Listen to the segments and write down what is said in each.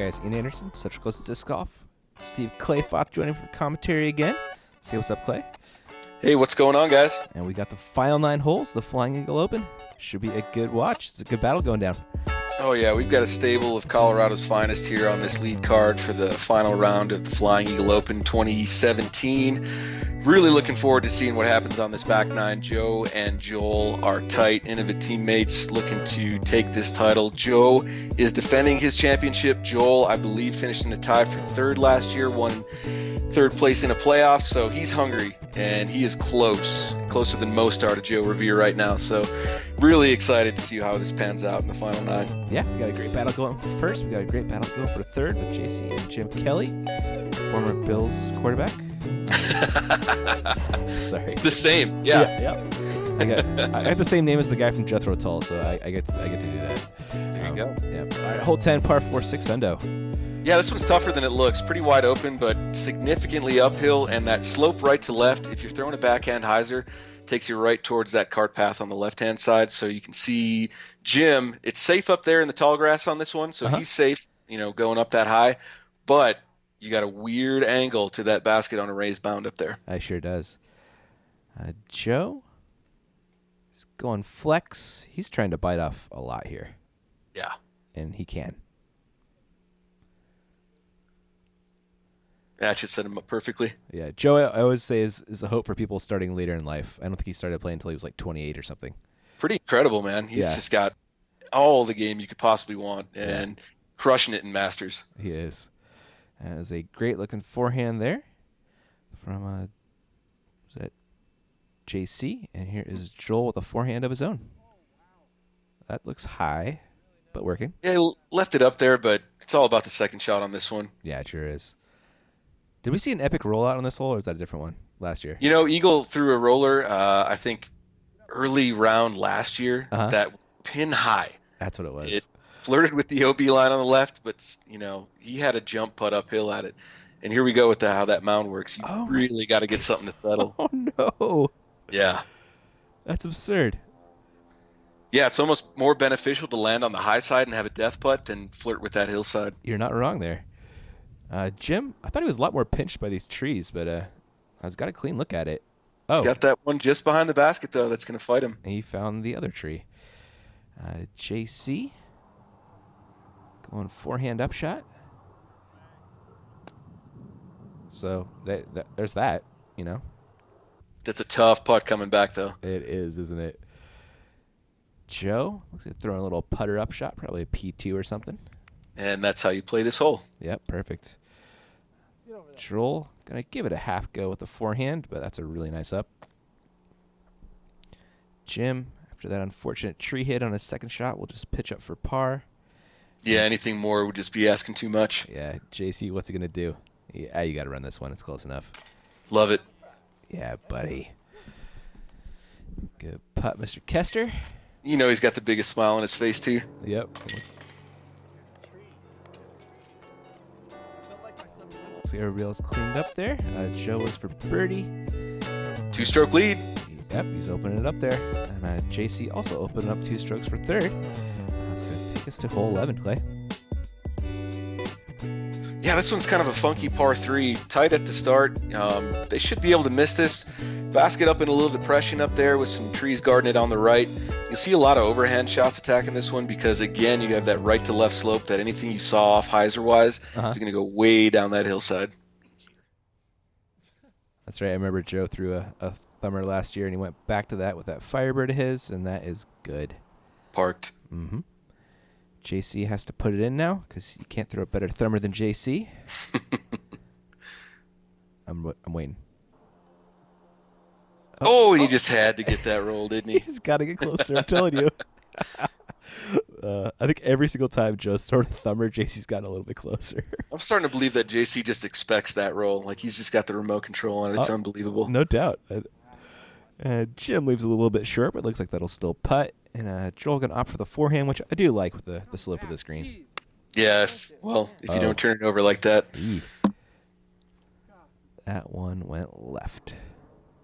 guys, Ian Anderson, Central Coast Disc Golf. Steve Clayfoth joining for commentary again. Say what's up, Clay. Hey, what's going on, guys? And we got the final 9 holes, the Flying Eagle Open. Should be a good watch. It's a good battle going down. Oh, yeah, we've got a stable of Colorado's finest here on this lead card for the final round of the Flying Eagle Open 2017. Really looking forward to seeing what happens on this back nine. Joe and Joel are tight, innovative teammates looking to take this title. Joe is defending his championship. Joel, I believe, finished in a tie for third last year, won third place in a playoff, so he's hungry, and he is closer than most are to Joe Rovere right now. So really excited to see how this pans out in the final 9. Yeah, we got a great battle going for first. We got a great battle going for third with JC and Jim Kelly, former Bills quarterback. Sorry. The same, yeah. I got the same name as the guy from Jethro Tull, so I get to do that. There you go. Yeah. All right, hole 10, par 4, 6 hundo. Yeah, this one's tougher than it looks. Pretty wide open, but significantly uphill, and that slope right to left, if you're throwing a backhand hyzer, takes you right towards that cart path on the left-hand side. So you can see Jim. It's safe up there in the tall grass on this one, so he's safe, going up that high. But you got a weird angle to that basket on a raised mound up there. I sure does. Joe is going flex. He's trying to bite off a lot here. Yeah. And he can. That should set him up perfectly. Yeah, Joe, I always say, is a hope for people starting later in life. I don't think he started playing until he was like 28 or something. Pretty incredible, man. He's just got all the game you could possibly want and crushing it in Masters. He is. There's a great-looking forehand there from was that JC, and here is Joel with a forehand of his own. That looks high, but working. Yeah, he left it up there, but it's all about the second shot on this one. Yeah, it sure is. Did we see an epic rollout on this hole, or is that a different one last year? Eagle threw a roller, I think, early round last year that was pin high. That's what it was. It flirted with the OB line on the left, but, he had a jump putt uphill at it. And here we go with how that mound works. You really got to get something to settle. Oh, no. Yeah. That's absurd. Yeah, it's almost more beneficial to land on the high side and have a death putt than flirt with that hillside. You're not wrong there. Jim, I thought he was a lot more pinched by these trees, but I've got a clean look at it. He's got that one just behind the basket, though, that's going to fight him. And he found the other tree. JC going forehand up shot. So there's that, That's a tough putt coming back, though. It is, isn't it? Joe looks like throwing a little putter up shot, probably a P2 or something. And that's how you play this hole. Yep, perfect. Joel going to give it a half go with the forehand, but that's a really nice up. Jim, after that unfortunate tree hit on his second shot, will just pitch up for par. Yeah, anything more would just be asking too much. Yeah, JC, what's he going to do? Yeah, you got to run this one. It's close enough. Love it. Yeah, buddy. Good putt, Mr. Kester. He's got the biggest smile on his face, too. Yep. Looks like everybody else cleaned up there. Joe was for birdie. 2-stroke lead. Yep, he's opening it up there. And JC also opened up 2 strokes for third. That's going to take us to hole 11, Clay. Yeah, this one's kind of a funky par 3. Tight at the start. They should be able to miss this. Basket up in a little depression up there with some trees guarding it on the right. You'll see a lot of overhand shots attacking this one because, again, you have that right to left slope that anything you saw off hyzer-wise is going to go way down that hillside. That's right. I remember Joe threw a thumber last year, and he went back to that with that Firebird of his, and that is good. Parked. Mm-hmm. JC has to put it in now because you can't throw a better thumber than JC. I'm waiting. He just had to get that roll, didn't he? He's got to get closer, I'm telling you. I think every single time Joe's thrown a thumber, JC's gotten a little bit closer. I'm starting to believe that JC just expects that roll. Like he's just got the remote control on it. It's unbelievable. No doubt. Jim leaves a little bit short, but it looks like that'll still putt. And Joel going to opt for the forehand, which I do like with the slope of the screen. Yeah, if you don't turn it over like that. That one went left.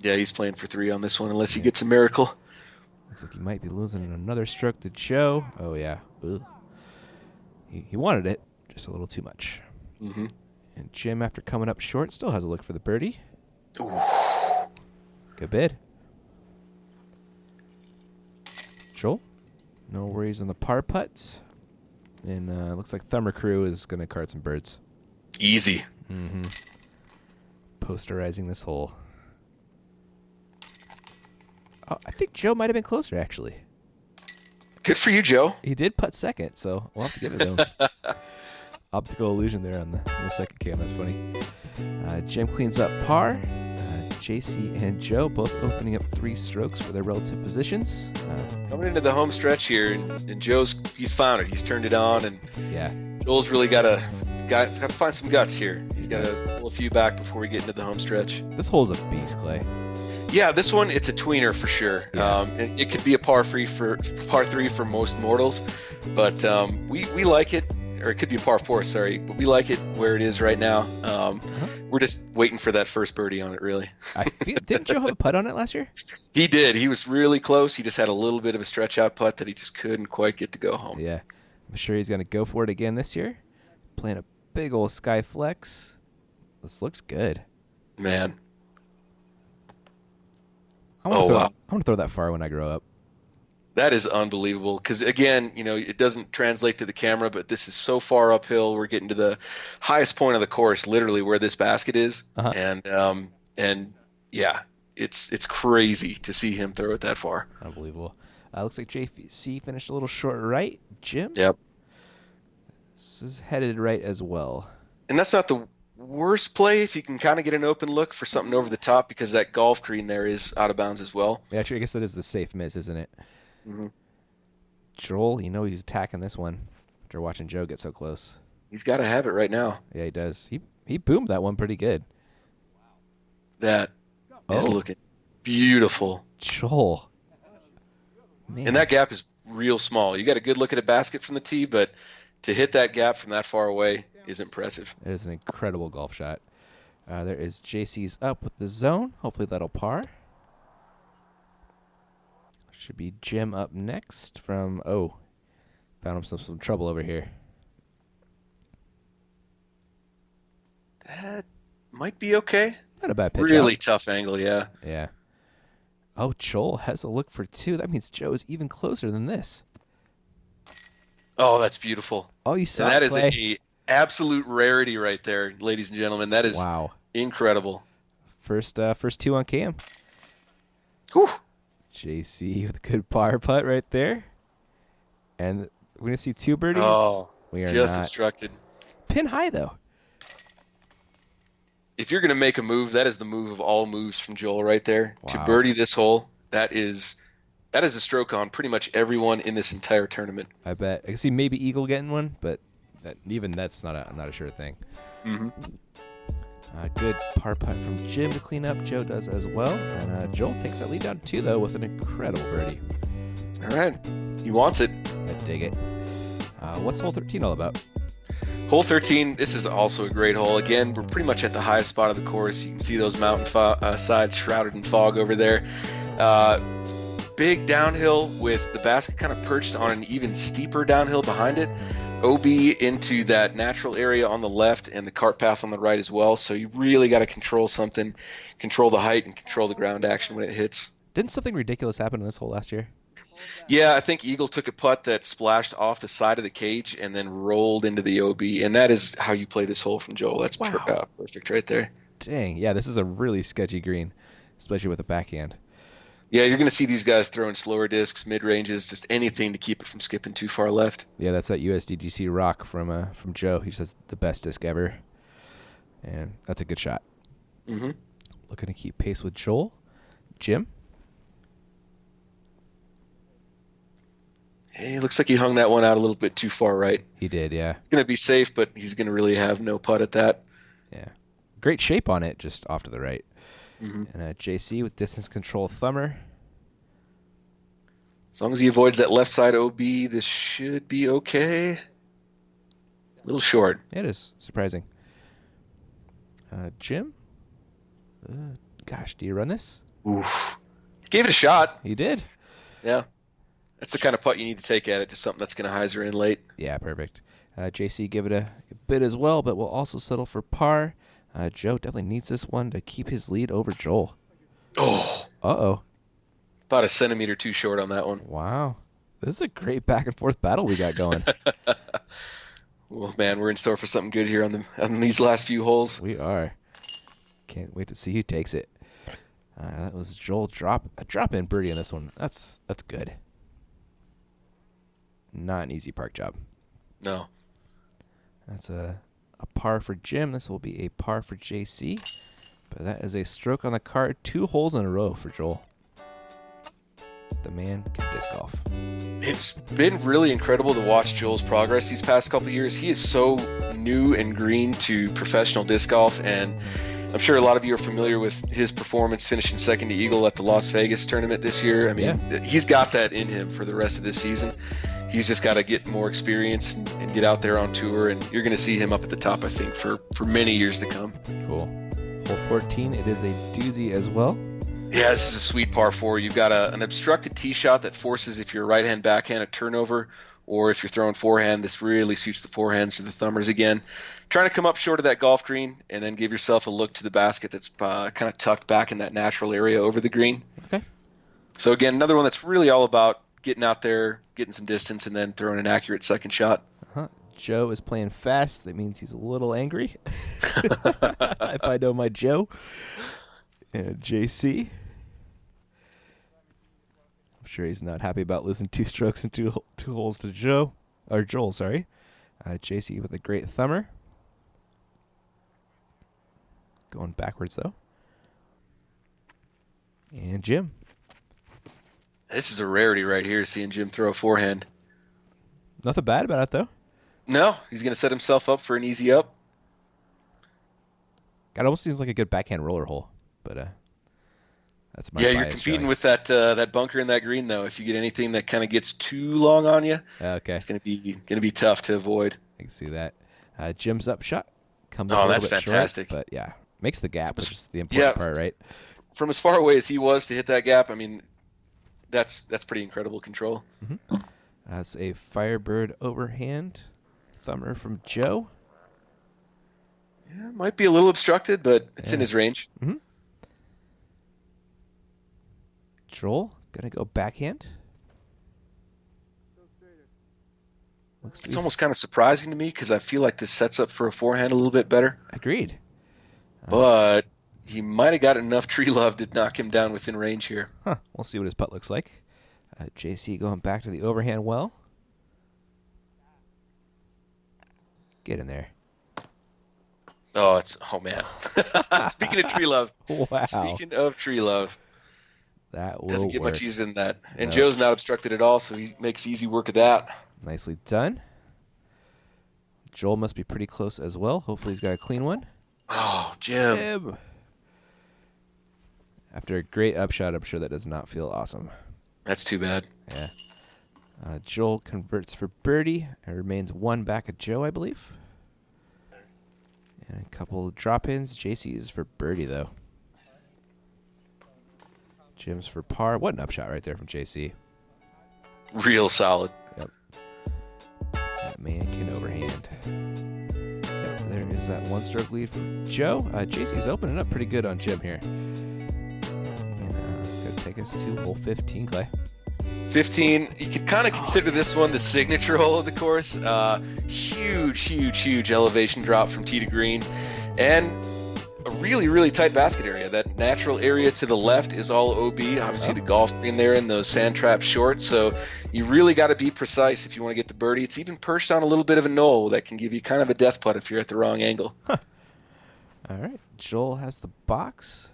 Yeah, he's playing for 3 on this one unless he gets a miracle. Looks like he might be losing another stroke to Joe. Oh, yeah. Ugh. He wanted it. Just a little too much. Mm-hmm. And Jim, after coming up short, still has a look for the birdie. Ooh. Good bid. Joel, no worries on the par putt. And looks like Thumber Crew is going to card some birds. Easy. Mm-hmm. Posterizing this hole. Oh, I think Joe might have been closer, actually. Good for you, Joe. He did putt second, so we'll have to give it to him. Optical illusion there on the second cam. That's funny. Jim cleans up par. JC and Joe both opening up 3 strokes for their relative positions. Coming into the home stretch here, and he's found it. He's turned it on, and Yeah. Joel's really got to find some guts here. He's got to pull a few back before we get into the home stretch. This hole's a beast, Clay. Yeah, this one, it's a tweener for sure. Yeah. It could be a par 3 for most mortals, but we like it. Or it could be a par 4, sorry, but we like it where it is right now. We're just waiting for that first birdie on it, really. Didn't Joe have a putt on it last year? He did. He was really close. He just had a little bit of a stretch out putt that he just couldn't quite get to go home. Yeah. I'm sure he's going to go for it again this year. Playing a big old sky flex. This looks good. Man. I want to throw that far when I grow up. That is unbelievable because, again, it doesn't translate to the camera, but this is so far uphill. We're getting to the highest point of the course, literally where this basket is. Uh-huh. And yeah, it's crazy to see him throw it that far. Unbelievable. Looks like JC finished a little short right. Jim? Yep. This is headed right as well. And that's not the worst play if you can kind of get an open look for something over the top because that golf green there is out of bounds as well. Yeah, actually, I guess that is the safe miss, isn't it? Mm-hmm. Joel, he's attacking this one after watching Joe get so close. He's got to have it right now. Yeah, he does. He boomed that one pretty good. That is looking beautiful. Joel. Man. And that gap is real small. You got a good look at a basket from the tee, but to hit that gap from that far away is impressive. It is an incredible golf shot. There is JC's up with the zone. Hopefully that'll par. Should be Jim up next from, found him some trouble over here. That might be okay. Not a bad pitch. Really out. tough angle, yeah. Yeah. Oh, Joel has a look for 2. That means Joe is even closer than this. Oh, that's beautiful. Oh, you saw and that it, is Clay. a absolute rarity right there, ladies and gentlemen. That is incredible. First 2 on cam. Whew. JC with a good par putt right there. And we're going to see 2 birdies. Oh, we are just not. instructed. Pin high, though. If you're going to make a move, that is the move of all moves from Joel right there. Wow. To birdie this hole, that is a stroke on pretty much everyone in this entire tournament. I bet. I can see maybe Eagle getting one, but that's not a sure thing. Mm-hmm. Good par putt from Jim to clean up. Joe does as well. And Joel takes that lead down to 2, though, with an incredible birdie. All right. He wants it. I dig it. What's hole 13 all about? Hole 13, this is also a great hole. Again, we're pretty much at the highest spot of the course. You can see those mountain sides shrouded in fog over there. Big downhill with the basket kind of perched on an even steeper downhill behind it. OB into that natural area on the left and the cart path on the right as well. So you really got to control something, control the height and control the ground action when it hits. Didn't something ridiculous happen in this hole last year? Yeah, I think Eagle took a putt that splashed off the side of the cage and then rolled into the OB. And that is how you play this hole from Joel. That's perfect right there. Dang. Yeah, this is a really sketchy green, especially with the backhand. Yeah, you're going to see these guys throwing slower discs, mid-ranges, just anything to keep it from skipping too far left. Yeah, that's that USDGC rock from Joe. He says the best disc ever. And that's a good shot. Mm-hmm. Looking to keep pace with Joel. Jim? Hey, looks like he hung that one out a little bit too far right. He did, yeah. It's going to be safe, but he's going to really have no putt at that. Yeah. Great shape on it, just off to the right. Mm-hmm. And JC with distance control thumber. As long as he avoids that left side OB, this should be okay. A little short. It is surprising. Jim? Gosh, do you run this? Oof. Gave it a shot. He did. Yeah. That's the kind of putt you need to take at it, just something that's going to hyzer in late. Yeah, perfect. JC, give it bit as well, but will also settle for par. Joe definitely needs this one to keep his lead over Joel. Oh, Uh-oh. about a centimeter too short on that one. Wow. This is a great back-and-forth battle we got going. Well, man, we're in store for something good here on these last few holes. We are. Can't wait to see who takes it. That was Joel a drop-in birdie on this one. That's good. Not an easy park job. No. That's a par for Jim. This will be a par for JC. But that is a stroke on the card. 2 holes in a row for Joel. The man can disc golf. It's been really incredible to watch Joel's progress these past couple of years. He is so new and green to professional disc golf, and I'm sure a lot of you are familiar with his performance finishing second to Eagle at the Las Vegas tournament this year. I mean, He's got that in him for the rest of this season. He's just got to get more experience and get out there on tour, and you're going to see him up at the top, I think, for many years to come. Cool. Hole 14, it is a doozy as well. Yeah, this is a sweet par 4. You've got an obstructed tee shot that forces, if you're right-hand backhand, a turnover, or if you're throwing forehand, this really suits the forehands or the thumbers again. Trying to come up short of that golf green and then give yourself a look to the basket that's kind of tucked back in that natural area over the green. Okay. So again, another one that's really all about getting out there, getting some distance, and then throwing an accurate second shot. Uh-huh. Joe is playing fast. That means he's a little angry. If I know my Joe. And JC. I'm sure he's not happy about losing 2 strokes and two holes to Joel, sorry. JC with a great thumber. Going backwards, though. And Jim. This is a rarity right here, seeing Jim throw a forehand. Nothing bad about it, though. No, he's going to set himself up for an easy up. God, it almost seems like a good backhand roller hole, but that's my Yeah, bias, you're competing Charlie. with that bunker in that green, though. If you get anything that kind of gets too long on you, Okay, it's going to be tough to avoid. I can see that. Jim's up shot comes Oh, up a that's little bit fantastic. short, but yeah, makes the gap, which is the important part, right? From as far away as he was to hit that gap, I mean, that's pretty incredible control. Mm-hmm. That's a Firebird overhand thumber from Joe. Yeah, it might be a little obstructed, but it's in his range. Mm-hmm. Joel gonna go backhand. It's almost kind of surprising to me because I feel like this sets up for a forehand a little bit better. Agreed. But he might have got enough tree love to knock him down within range here. Huh. We'll see what his putt looks like. JC going back to the overhand well. Get in there. Oh man. Speaking of tree love. Wow. Speaking of tree love. That will Doesn't get work. much easier than that. And No. Joe's not obstructed at all, so he makes easy work of that. Nicely done. Joel must be pretty close as well. Hopefully he's got a clean one. Oh, Jim. After a great upshot, I'm sure that does not feel awesome. That's too bad. Yeah. Joel converts for birdie and remains 1 back of Joe, I believe. And a couple of drop-ins. JC is for birdie, though. Jim's for par. What an upshot right there from JC. Real solid. Yep. That man can overhand. Yep, there is that 1-stroke lead for Joe. JC's opening up pretty good on Jim here. And it's going to take us to hole 15, Clay. 15, you could kind of consider this one the signature hole of the course. Huge elevation drop from tee to green. And a really tight basket area. That natural area to the left is all OB. Obviously, the golf green there and those sand traps short. So you really got to be precise if you want to get the birdie. It's even perched on a little bit of a knoll that can give you kind of a death putt if you're at the wrong angle. All right. Joel has the box.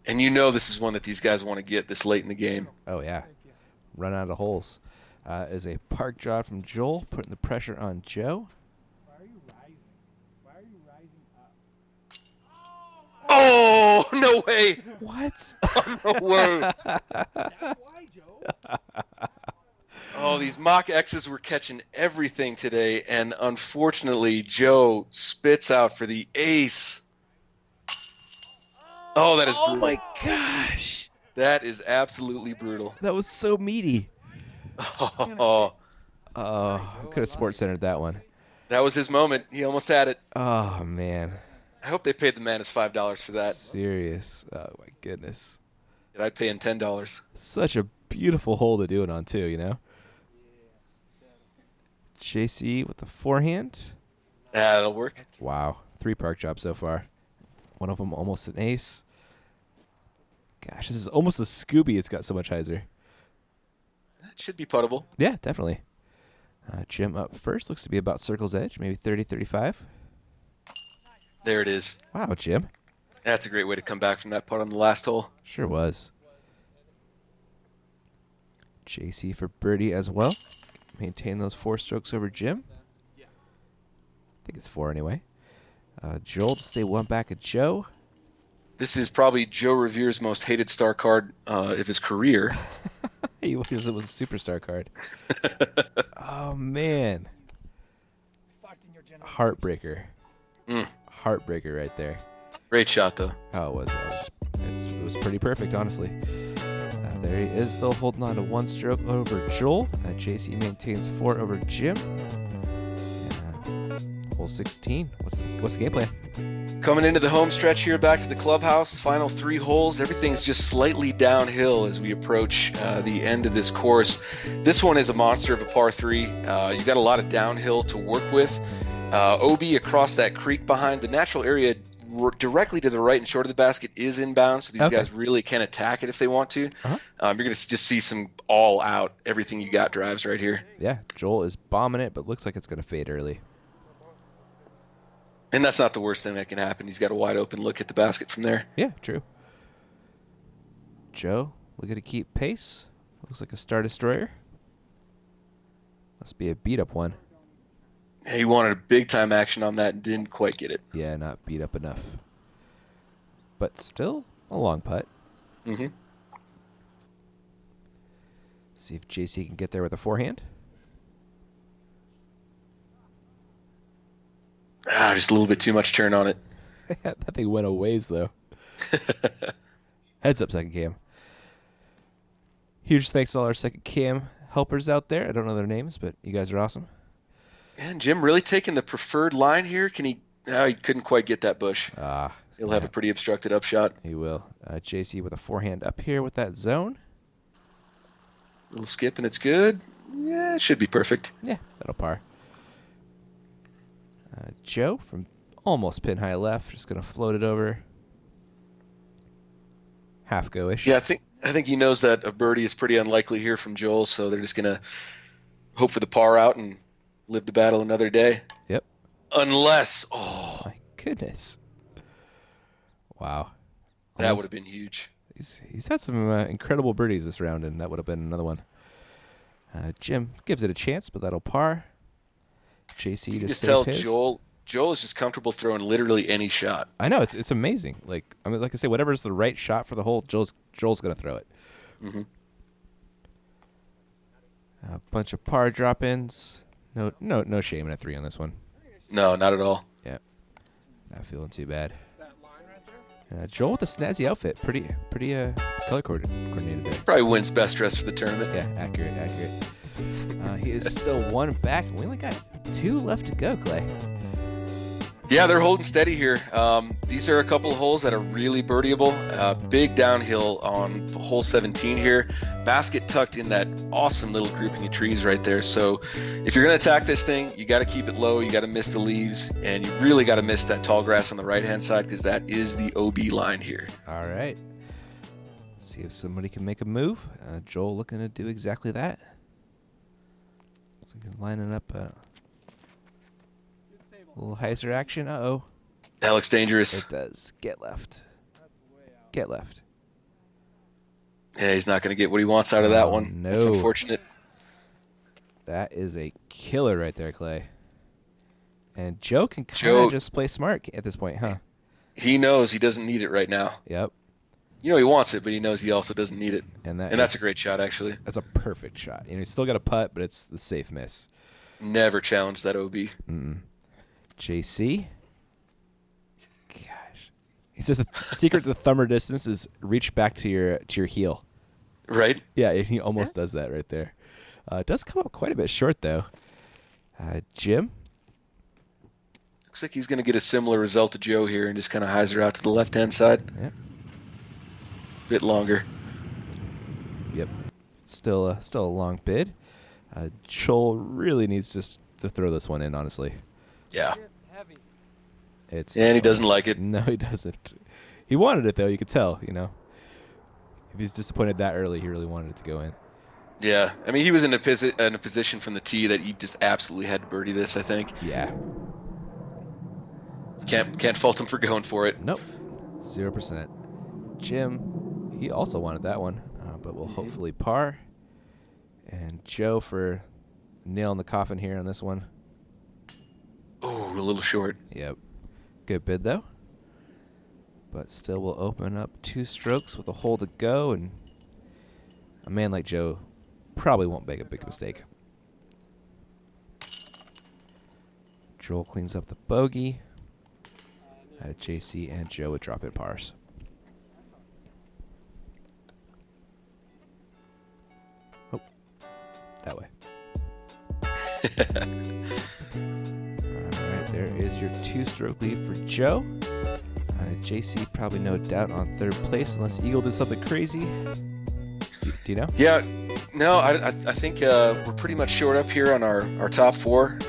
And you know this is one that these guys want to get this late in the game. Oh, yeah. Run out of holes. Is a park draw from Joel, putting the pressure on Joe. Oh, no way. What? Oh, no way. Oh, these mock X's were catching everything today, and unfortunately, Joe spits out for the ace. Oh, that is brutal. Oh, my gosh. That is absolutely brutal. That was so meaty. Oh, Oh, could have sports centered that one. That was his moment. He almost had it. Oh, man. I hope they paid the man his $5 for that. Serious. Oh, my goodness. And I'd pay him $10. Such a beautiful hole to do it on, too, you know? JC with the forehand. That'll work. Wow. 3 park jobs so far. One of them almost an ace. Gosh, this is almost a Scooby. It's got so much hyzer. That should be puttable. Yeah, definitely. Jim up first. Looks to be about circle's edge. Maybe 30, 35. There it is. Wow, Jim. That's a great way to come back from that putt on the last hole. Sure was. JC for birdie as well. Maintain those 4 strokes over Jim. I think it's 4 anyway. Joel to stay 1 back of Joe. This is probably Joe Revere's most hated star card of his career. He wishes it was a superstar card. Oh, man. Heartbreaker. Heartbreaker right there. Great shot, though. Oh, it was. It was pretty perfect, honestly. There he is, though, holding on to 1 stroke over Joel. JC maintains 4 over Jim. Hole 16. What's the game plan? Coming into the home stretch here, back to the clubhouse. Final 3 holes. Everything's just slightly downhill as we approach the end of this course. This one is a monster of a par 3. You got a lot of downhill to work with. OB across that creek behind. The natural area directly to the right and short of the basket is inbound, so these guys really can attack it if they want to. You're going to just see some all-out, everything you got drives right here. Yeah, Joel is bombing it, but looks like it's going to fade early. And that's not the worst thing that can happen. He's got a wide open look at the basket from there. Yeah, true. Joe, looking to keep pace. Looks like a Star Destroyer. Must be a beat-up one. He wanted a big-time action on that and didn't quite get it. Yeah, not beat up enough. But still a long putt. See if JC can get there with a forehand. Just a little bit too much turn on it. That thing went a ways, though. Heads up, second cam. Huge thanks to all our second cam helpers out there. I don't know their names, but you guys are awesome. And Jim really taking the preferred line here. Can he? He couldn't quite get that bush. He'll have a pretty obstructed upshot. He will. JC with a forehand up here with that zone. Little skip and it's good. Yeah, it should be perfect. Yeah, that'll par. Joe from almost pin high left, just gonna float it over. Half go-ish. Yeah, I think he knows that a birdie is pretty unlikely here from Joel, so they're just gonna hope for the par out and live to battle another day. Yep. Unless, my goodness. Wow. That would have been huge. He's had some incredible birdies this round, and that would have been another one. Jim gives it a chance, but that'll par. JC You to just save tell his. Joel is just comfortable throwing literally any shot. I know, it's amazing. Like I say, whatever's the right shot for the hole, Joel's gonna throw it. A bunch of par drop-ins. No shame in a 3 on this one. No, not at all. Yeah, not feeling too bad. Joel with a snazzy outfit, pretty color coordinated there. Probably wins best dress for the tournament. Yeah, accurate. He is still 1 back. We only got 2 left to go, Clay. Yeah, they're holding steady here. These are a couple of holes that are really birdieable. Big downhill on hole 17 here. Basket tucked in that awesome little grouping of trees right there. So if you're going to attack this thing, you got to keep it low. You got to miss the leaves. And you really got to miss that tall grass on the right-hand side because that is the OB line here. All right. See if somebody can make a move. Joel looking to do exactly that. Looks like he's lining up a little hyzer action. Uh-oh. That looks dangerous. It does. Get left. Get left. Yeah, he's not going to get what he wants out of that one. No. That's unfortunate. That is a killer right there, Clay. And Joe can kind of just play smart at this point, huh? He knows he doesn't need it right now. Yep. You know he wants it, but he knows he also doesn't need it. And that's a great shot, actually. That's a perfect shot. He's still got a putt, but it's the safe miss. Never challenge that OB. JC. Gosh. He says the secret to the thumber distance is reach back to your heel. Right? Yeah, he almost does that right there. It does come up quite a bit short, though. Jim Looks like he's going to get a similar result to Joe here and just kind of hyzer out to the left-hand side. Yep. Bit longer. Yep. Still a long bid. Joel really needs just to throw this one in, honestly. Yeah. And he doesn't like it. No, he doesn't. He wanted it, though. You could tell, you know. If he's disappointed that early, he really wanted it to go in. Yeah. I mean, he was in a position from the tee that he just absolutely had to birdie this, I think. Yeah. Can't fault him for going for it. Nope. 0%. Jim, he also wanted that one, but will hopefully par. And Joe for nail in the coffin here on this one. Oh, a little short. Yep. Good bid, though. But still will open up 2 strokes with a hole to go, and a man like Joe probably won't make a big mistake. Joel cleans up the bogey. JC and Joe would drop in pars. Oh, that way. All right, there is your 2-stroke lead for Joe. JC probably no doubt on 3rd place unless Eagle did something crazy. Do you know? Yeah, no, I think we're pretty much short up here on our top 4.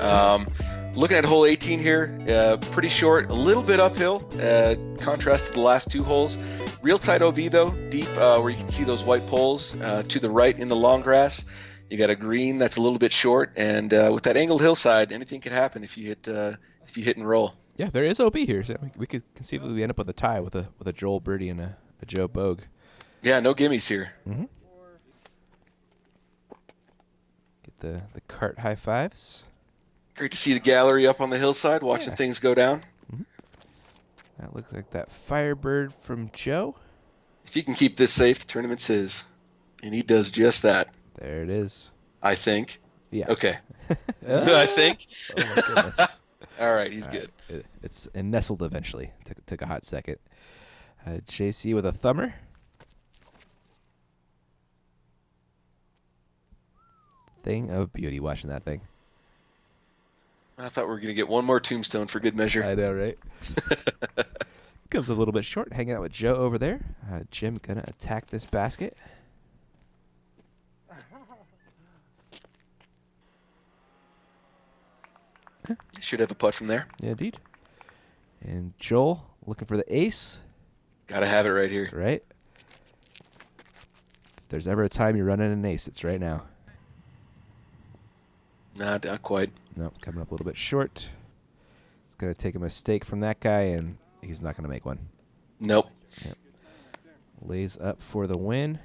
Looking at hole 18 here, pretty short, a little bit uphill, contrast to the last 2 holes. Real tight OB though, deep where you can see those white poles to the right in the long grass. You got a green that's a little bit short, and with that angled hillside, anything can happen if you hit and roll. Yeah, there is OB here, so we could conceivably end up with a tie with a Joel birdie and a Joe bogue. Yeah, no gimmies here. Mm-hmm. Get the cart high fives. Great to see the gallery up on the hillside watching things go down. Mm-hmm. That looks like that Firebird from Joe. If he can keep this safe, the tournament's his. And he does just that. There it is. I think. Yeah. Okay. I think. Oh, my goodness. All right, he's good. It's nestled eventually. Took a hot second. JC with a thumber. Thing of beauty watching that thing. I thought we were going to get one more tombstone for good measure. I know, right? Comes a little bit short. Hanging out with Joe over there. Jim going to attack this basket. Should have a putt from there. Yeah, indeed. And Joel looking for the ace. Got to have it right here. Right? If there's ever a time you're running an ace, it's right now. Not quite. Nope, coming up a little bit short. He's going to take a mistake from that guy, and he's not going to make one. Nope. Yep. Lays up for the win.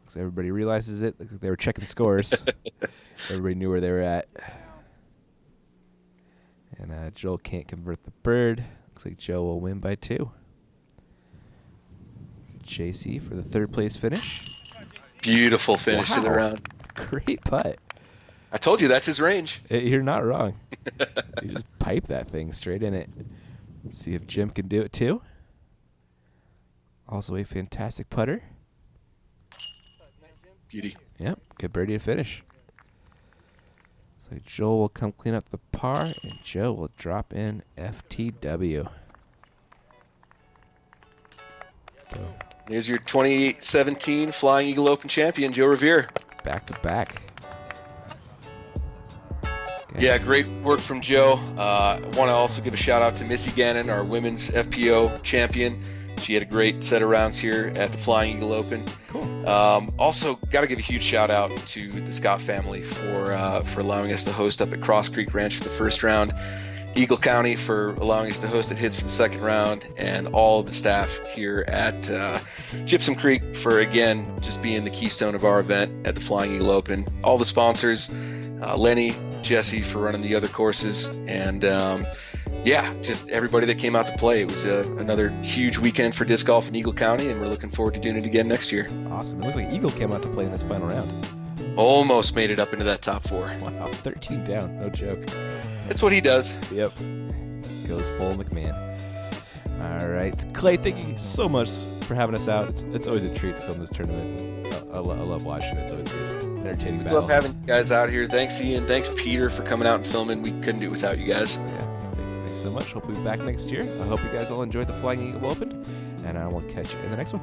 Looks like everybody realizes it. Looks like they were checking scores. Everybody knew where they were at. And Joel can't convert the bird. Looks like Joe will win by 2. JC for the 3rd place finish. Beautiful finish to the round. Great putt. I told you that's his range. You're not wrong. You just pipe that thing straight in it. Let's see if Jim can do it too. Also a fantastic putter. Beauty. Yep, good birdie to finish. So Joel will come clean up the par, and Joe will drop in FTW. Boom. There's your 2017 Flying Eagle Open champion, Joe Rovere. Back to back. Yeah, great work from Joe. I want to also give a shout out to Missy Gannon, our women's FPO champion. She had a great set of rounds here at the Flying Eagle Open. Cool. Also, got to give a huge shout out to the Scott family for allowing us to host up at Cross Creek Ranch for the first round. Eagle County for allowing us to host at Hits for the second round, and all of the staff here at Gypsum Creek for, again, just being the keystone of our event at the Flying Eagle Open. All the sponsors, Lenny, Jesse for running the other courses, and just everybody that came out to play. It was another huge weekend for disc golf in Eagle County, and we're looking forward to doing it again next year. Awesome. It looks like Eagle came out to play in this final round. Almost made it up into that top 4. Wow, 13 down. No joke. That's what he does. Yep. Goes full McMahon. All right, Clay, thank you so much for having us out. It's always a treat to film this tournament. I love watching it. It's always good, entertaining We battle. love having you guys out here. Thanks, Ian. Thanks, Peter, for coming out and filming. We couldn't do it without you guys. Yeah, thanks so much. Hope we'll be back next year. I hope you guys all enjoyed the Flying Eagle Open, and I will catch you in the next one.